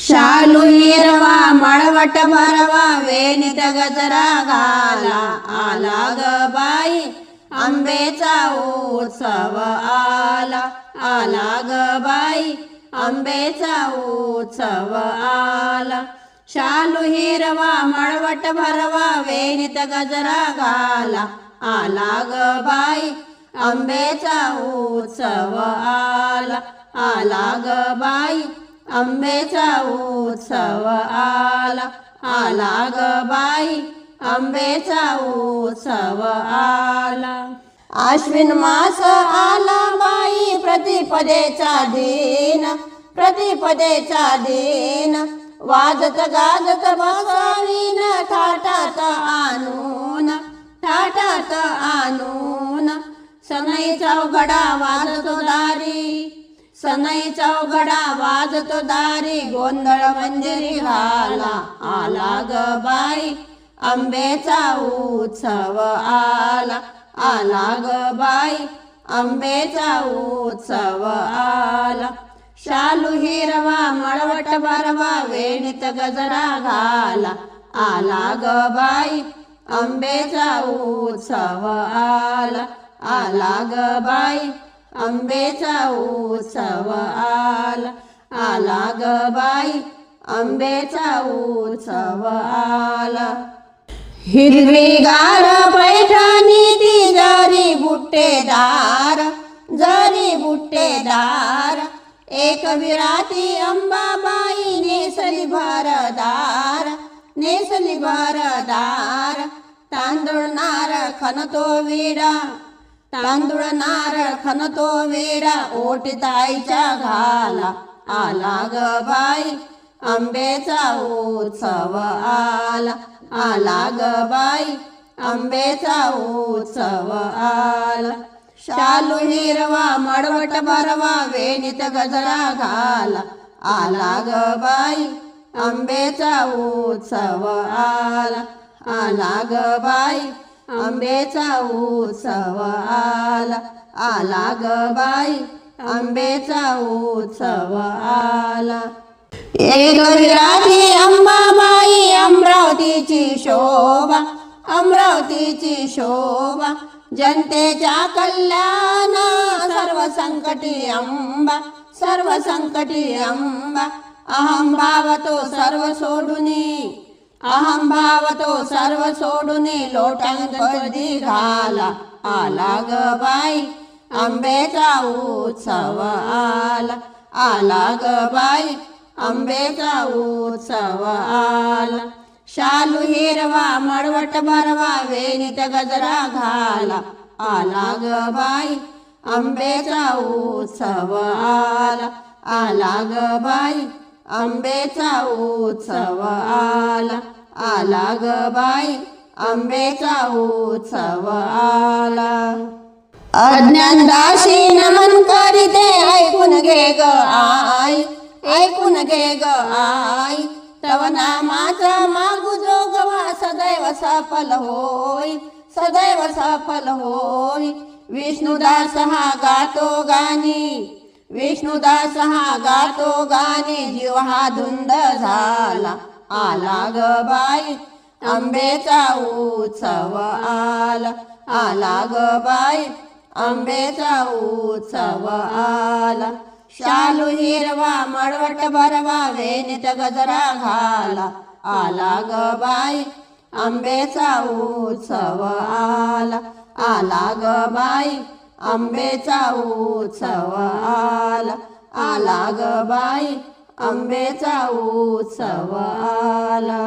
शालू हिरवा मळवट भरवा वेणीत गजरा घाला आला ग बाई आंबेचा उत्सव आला आला ग बाई आंबेचा उत्सव आला शालू हिरवा मळवट भरवा वेणीत गजरा घाला आला ग बाई आंबेचा उत्सव आला आला ग बाई आंबेचा उत्सव आला आला ग बाई आंबेचा उत्सव आला आश्विन मास आला बाई प्रतिपदेचा दिन वाजत गाजत बसावीन थाटात आणून सनई चौघडा वाजतो दारी सनई चौघडा वाजतो दारी गोंधळ मंजिरी घाला आला ग बाई आंबेचा उत्सव आला आला ग बाई आंबेचा उत्सव आला शालू हिरवा मळवट भरवा वेणीत गजरा घाला आला ग बाई आंबेचा उत्सव आला आला ग बाई आंबेचा उत्सव आला आला ग बाई आंबेचा उत्सव आला हिरवीगार पैठणी ती जरी बुट्टेदार एक विराती अंबाबाई नेसली भरदार तांदूळ नार खणतो विडा ओटीताईच्या घाला आला ग बाई आंबेचा उत्सव आला आला ग बाई आंबेचा उत्सव आला शालू हिरवा मळवट भरवा वेणीत गजरा घाला आला ग बाई आंबेचा उत्सव आला आला ग बाई आंबेचा उत्सव आला आला ग बाई आंबेचा उत्सव आला एक विराती अंबाबाई अमरावतीची शोभा जनतेच्या कल्याण सर्व संकटी अंबा अहम भाव तो सर्व सोडूनी लोटांग गर्दी घाला आला ग बाई आंबेचा उत्सव आला आला ग बाई आंबेचा उत्सव आला शालू हिरवा मळवट भरवा वेणीत गजरा घाला आला ग बाई आंबेचा उत्सव आला आला ग बाई आंबेचा उत्सव आला आला ग बाई आंबेचा उत्सव आला अज्ञान दासी नमन करीते ऐकून घे ग आई तव नामाचा मागू जोगवा सदैव सफल होय विष्णुदास हा गातो गाणी जीव हा धुंद झाला आला ग बाई आंबेचा उत्सव आला आला ग बाई आंबेचा उत्सव आला शालू हिरवा मळवट भरवा वेणीत गजरा घाला आला ग बाई आंबेचा उत्सव आला आला ग बाई आंबेचा उत्सव आला आला ग बाई आंबेचा उत्सव आला।